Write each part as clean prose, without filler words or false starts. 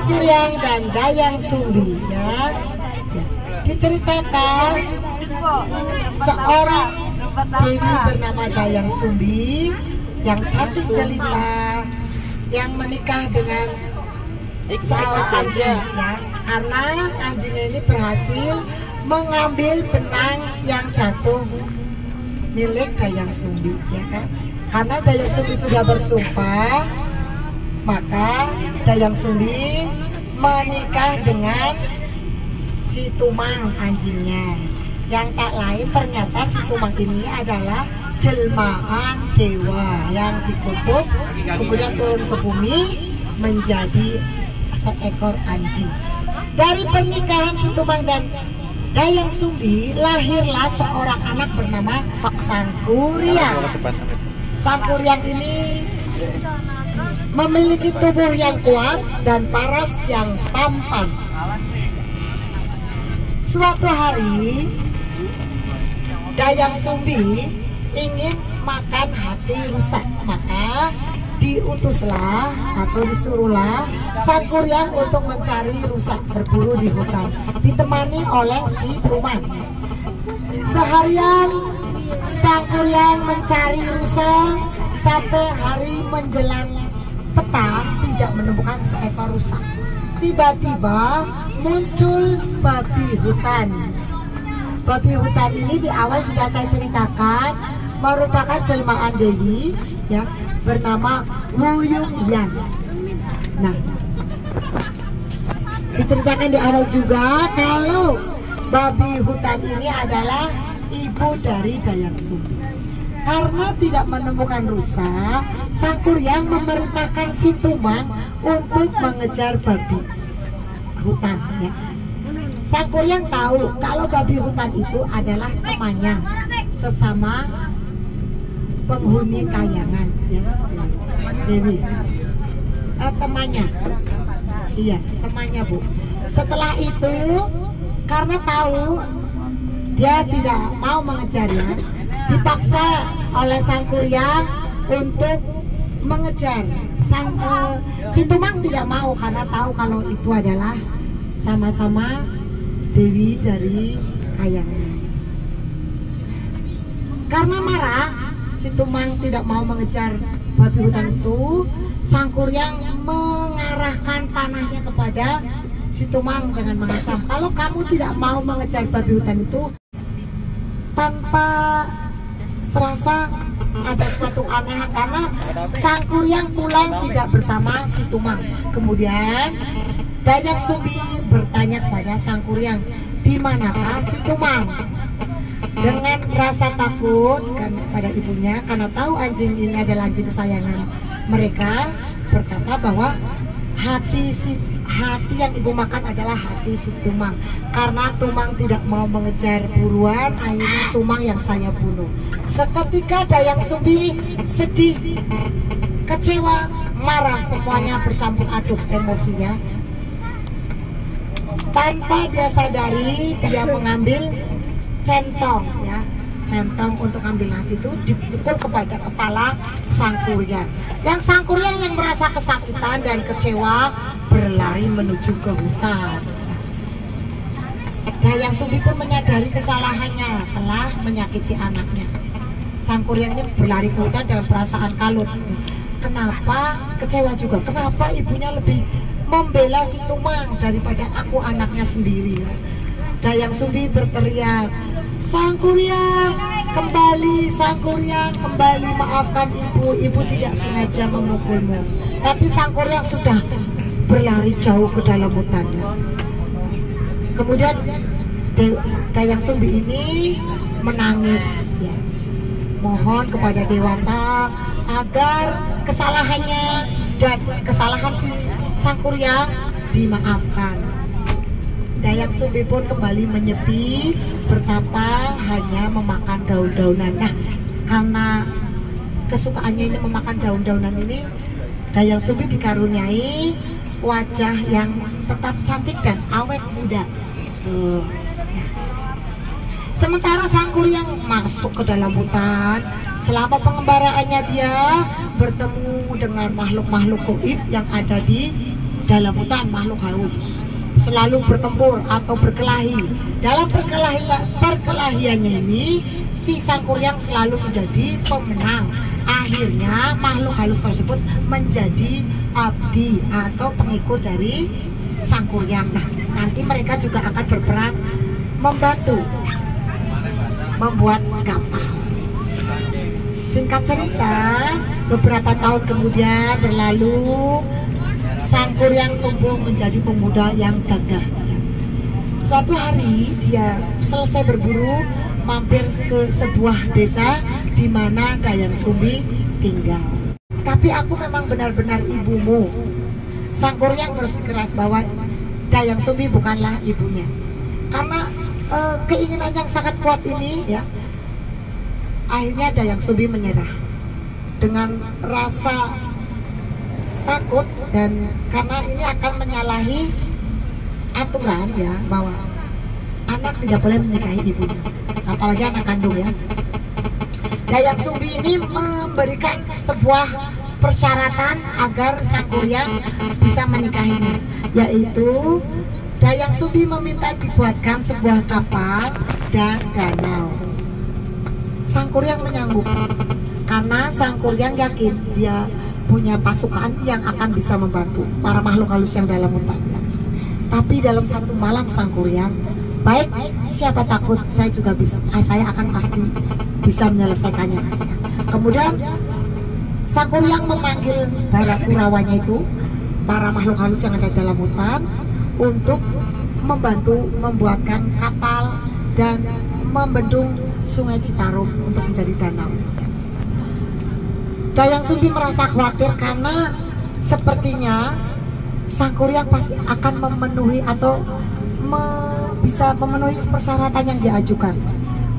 Sangkuriang dan Dayang Sumbi ya. Diceritakan seorang dewi bernama Dayang Sumbi yang cantik jelita yang menikah dengan seorang anjing ya, karena anjingnya ini berhasil mengambil benang yang jatuh milik Dayang Sumbi ya kan. Karena Dayang Sumbi sudah bersumpah, maka Dayang Sumbi menikah dengan si Tumang anjingnya, yang tak lain ternyata si Tumang ini adalah jelmaan dewa yang dikubur kemudian turun ke bumi menjadi seekor anjing. Dari pernikahan si Tumang dan Dayang Sumbi lahirlah seorang anak bernama Sangkuriang. Sangkuriang ini memiliki tubuh yang kuat dan paras yang tampan. Suatu hari Dayang Sumbi ingin makan hati rusa, maka diutuslah atau disuruhlah Sangkuriang untuk mencari rusa berburu di hutan, ditemani oleh si Tumang. Seharian Sangkuriang mencari rusa sampai hari menjelang petang tidak menemukan seekor rusa. Tiba-tiba muncul babi hutan. Babi hutan ini di awal sudah saya ceritakan merupakan jelmaan dewi ya bernama Wuyung Yan. Nah, diceritakan di awal juga kalau babi hutan ini adalah ibu dari Dayang Sumbi. Karena tidak menemukan rusa, Sangkuriang memerintahkan si Tumang untuk mengejar babi hutan ya. Sangkuriang tahu kalau babi hutan itu adalah temannya sesama penghuni kayangan ya. Dewi temannya, iya temannya Bu. Setelah itu karena tahu dia tidak mau mengejarnya, dipaksa oleh Sangkuriang untuk mengejar. Si Tumang tidak mau karena tahu kalau itu adalah sama-sama dewi dari kayangan. Karena marah, si Tumang tidak mau mengejar babi hutan itu. Sangkuriang mengarahkan panahnya kepada si Tumang dengan mengancam, kalau kamu tidak mau mengejar babi hutan itu, tanpa terasa ada suatu aneh karena Sangkuriang pulang tidak bersama si Tumang. Kemudian Dayang Sumbi bertanya kepada Sangkuriang, di manakah si Tumang? Dengan rasa takut pada ibunya karena tahu anjing ini adalah anjing kesayangan mereka, berkata bahwa hati yang ibu makan adalah hati si Tumang. Karena Tumang tidak mau mengejar buruan, akhirnya Tumang yang saya bunuh. Seketika Dayang Sumbi sedih, kecewa, marah, semuanya bercampur aduk emosinya. Tanpa dia sadari, dia mengambil centong ya, centong untuk ambil nasi itu dipukul kepada kepala Sangkuriang. Yang Sangkuriang yang merasa kesakitan dan kecewa berlari menuju ke hutan. Dayang Sumbi pun menyadari kesalahannya telah menyakiti anaknya. Sangkuriang ini berlari ke hutan dengan perasaan kalut. Kenapa? Kecewa juga. Kenapa ibunya lebih membela si Tumang daripada aku anaknya sendiri? Dayang Sumbi berteriak, Sangkuriang kembali, Sangkuriang kembali, maafkan ibu, ibu tidak sengaja memukulmu. Tapi Sangkuriang sudah berlari jauh ke dalam hutan. Kemudian Dayang Sumbi ini menangis ya, mohon kepada Dewata agar kesalahannya dan kesalahan si Sangkuriang dimaafkan. Dayang Sumbi pun kembali menyepi, bertapa hanya memakan daun-daunan. Nah, karena kesukaannya ini memakan daun-daunan ini, Dayang Sumbi dikaruniai wajah yang tetap cantik dan awet muda. Sementara Sangkuriang masuk ke dalam hutan. Selama pengembaraannya dia bertemu dengan makhluk-makhluk gaib yang ada di dalam hutan makhluk halus, selalu bertempur atau berkelahi. Dalam perkelahiannya ini si Sangkuriang selalu menjadi pemenang. Akhirnya makhluk halus tersebut menjadi abdi atau pengikut dari Sangkuriang. Nah, nanti mereka juga akan berperan membantu membuat kapal. Singkat cerita, beberapa tahun kemudian berlalu, Sangkuriang tumbuh menjadi pemuda yang gagah. Suatu hari dia selesai berburu, mampir ke sebuah desa di mana Dayang Sumbi tinggal. Tapi aku memang benar-benar ibumu. Sangkuriang bersikeras bahwa Dayang Sumbi bukanlah ibunya. Karena keinginan yang sangat kuat ini ya, akhirnya Dayang Sumbi menyerah dengan rasa takut, dan karena ini akan menyalahi aturan ya, bahwa anak tidak boleh menikahi ibunya, apalagi anak kandung ya. Dayang Sumbi ini memberikan sebuah persyaratan agar Sangkuriang bisa menikahinya, yaitu Dayang Sumbi meminta dibuatkan sebuah kapal dan danau. Sangkuriang menyanggup karena Sangkuriang yakin dia punya pasukan yang akan bisa membantu para makhluk halus yang dalam hutannya. Tapi dalam satu malam Sangkuriang, baik siapa takut, saya juga bisa, saya akan pasti bisa menyelesaikannya. Kemudian Sangkuriang memanggil para kurawanya itu, para makhluk halus yang ada dalam hutan, untuk membantu membuatkan kapal dan membendung Sungai Citarum untuk menjadi danau. Dayang Sumbi merasa khawatir karena sepertinya Sangkuriang pasti akan memenuhi atau bisa memenuhi persyaratan yang diajukan.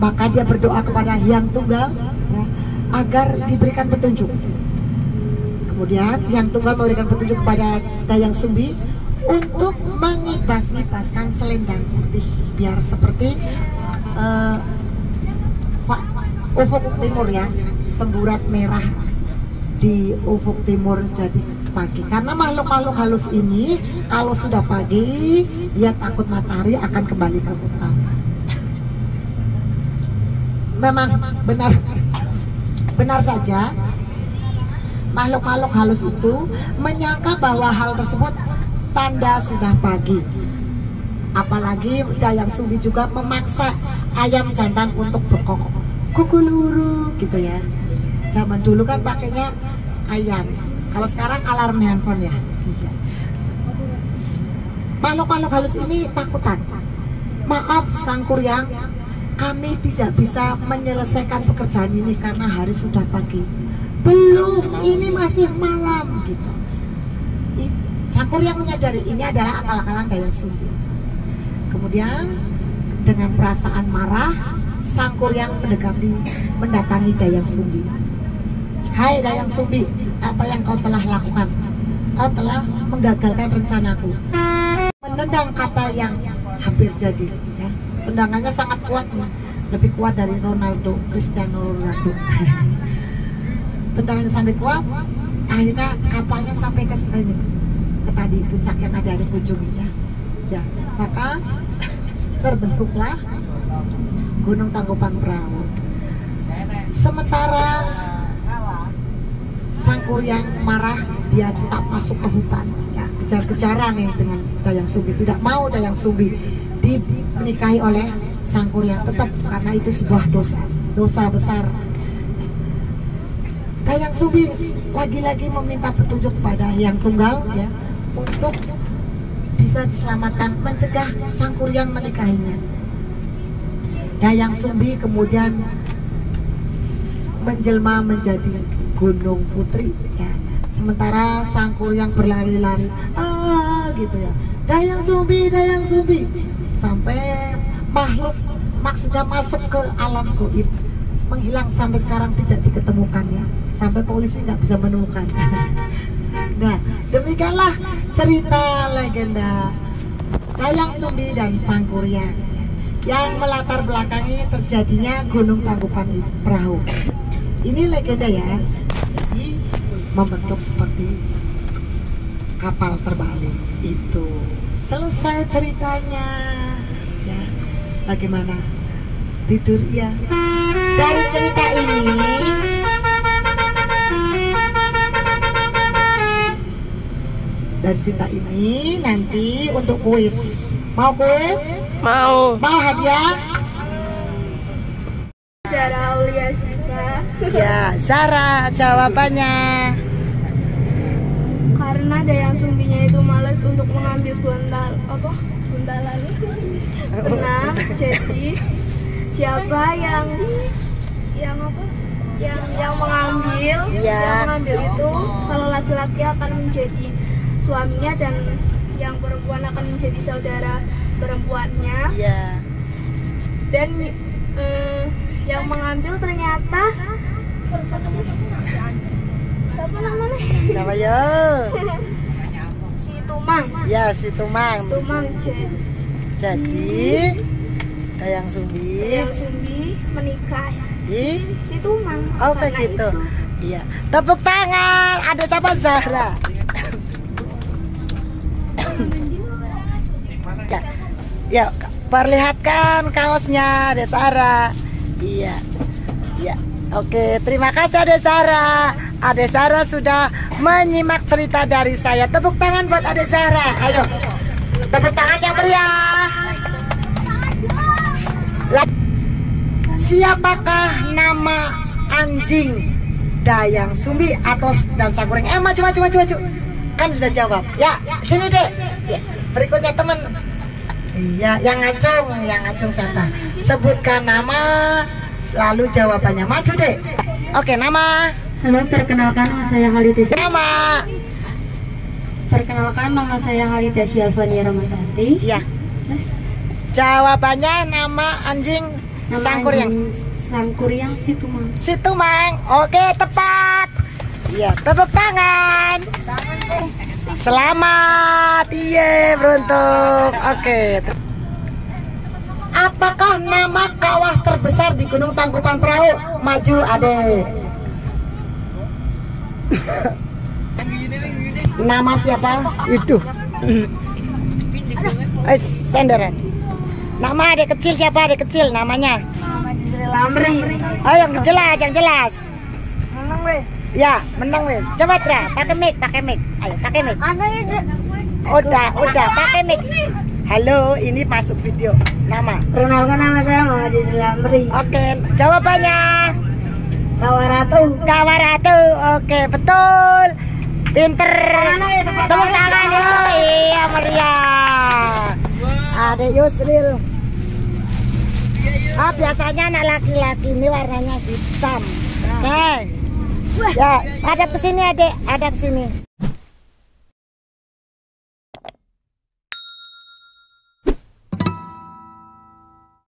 Maka dia berdoa kepada Hyang Tunggal ya, agar diberikan petunjuk. Kemudian Hyang Tunggal memberikan petunjuk kepada Dayang Sumbi untuk mengibas-ibaskan selendang putih biar seperti ufuk timur ya, semburat merah di ufuk timur jadi pagi. Karena makhluk-makhluk halus ini kalau sudah pagi dia takut matahari akan kembali ke hutan. Memang benar saja makhluk-makhluk halus itu menyangka bahwa hal tersebut tanda sudah pagi. Apalagi Dayang Sumbi juga memaksa ayam jantan untuk berkokok, kukuluru gitu ya. Zaman dulu kan pakainya ayam, kalau sekarang alarm handphone ya. Makhluk-makhluk halus ini takutan. Maaf Sangkuriang, kami tidak bisa menyelesaikan pekerjaan ini karena hari sudah pagi. Belum, ini masih malam gitu. Sangkuriang menyadari ini adalah akal-akalan Dayang Sumbi. Kemudian dengan perasaan marah, Sangkuriang mendatangi Dayang Sumbi. Hai Dayang Sumbi, apa yang kau telah lakukan? Kau telah menggagalkan rencanaku. Menendang kapal yang hampir jadi. Ya. Tendangannya sangat kuat, lebih kuat dari Cristiano Ronaldo. Tendangannya sampai kuat, akhirnya kapalnya sampai ke tadi puncak yang ada di ujungnya. Ya, maka terbentuklah Gunung Tangkuban Perahu. Sementara Sangkuriang marah, dia tetap masuk ke hutan, ya, kejar-kejaran nih dengan Dayang Sumbi. Tidak mau Dayang Sumbi dinikahi oleh Sangkuriang, tetap karena itu sebuah dosa besar. Dayang Sumbi lagi-lagi meminta petunjuk kepada Hyang Tunggal ya, untuk bisa diselamatkan, mencegah Sangkuriang menikahinya. Dayang Sumbi kemudian menjelma menjadi Gunung Putri ya. Sementara Sangkuriang berlari-lari gitu ya, Dayang Sumbi, sampai maksudnya masuk ke alam gaib, menghilang sampai sekarang tidak diketemukan ya, sampai polisi nggak bisa menemukan. Nah, demikianlah cerita legenda Dayang Sumbi dan Sangkuriang yang melatar belakangi terjadinya Gunung Tangkuban Perahu. Ini legenda ya, jadi membentuk seperti kapal terbalik. Itu selesai ceritanya. Ya, bagaimana? Tidur ya. Dari cerita ini nanti untuk kuis. Mau kuis? Mau. Mau hadiah? Zara Aulia Syifa. Ya, Zara jawabannya. Karena Dayang Sumbinya itu malas untuk mengambil gundalan. Enam, jadi siapa yang mengambil Iya. yang mengambil itu kalau laki-laki akan menjadi suaminya dan yang perempuan akan menjadi saudara perempuannya. Iya. Dan yang mengambil ternyata siapa namanya? Siapa ya? Si Tumang. Ya, si Tumang. Tumang Jadi Dayang Sumbi Dayang Sumbi menikah si Tumang. Oh Karena begitu. itu. Iya. Tepuk tangan. Ada siapa? Zahra. Ya. Ya, perlihatkan kaosnya Ade Zahra. Iya. Ya. Oke, terima kasih Ade Zahra. Ade Zahra sudah menyimak cerita dari saya. Tepuk tangan buat Ade Zahra. Ayo. Tepuk tangan yang meriah. Siapakah nama anjing Dayang Sumbi atau dan Sangkureng? Maju. Kan sudah jawab. Ya, sini deh. Ya, berikutnya teman. Iya, yang ngacung siapa? Sebutkan nama, lalu jawabannya. Maju deh. Oke, nama. Halo, perkenalkan nama saya Halida. Nama. Perkenalkan nama saya Halida Syalfania Ramadhani. Iya. Jawabannya nama anjing Nama Sangkuriang. Sangkuriang si Tumang. Si Tumang. Oke, tepat. Iya, tepuk tangan. Selamat. Iya, beruntung. Oke. Apakah nama kawah terbesar di Gunung Tangkuban Perahu? Maju, Ade. Nama siapa? Itu. Senderan. Nama adik kecil siapa? Adik kecil namanya? Lamri. Oh, yang jelas. Menang weh. Ya, menang wes. Coba Tra, pakai mic. Ayo, pakai mic. Udah, pakai mic. Halo, ini masuk video. Nama. Perkenalkan nama saya Muhammad Lamri. Oke, jawabannya Kawaratu. Kawaratu. Oke, betul. Pinter. Tepuk tangan yo. Iya, meriah. Ada Yusril. Biasanya anak laki-laki ini warnanya hitam. Oke. Ya, hadap ke sini, Adek. Hadap ke sini.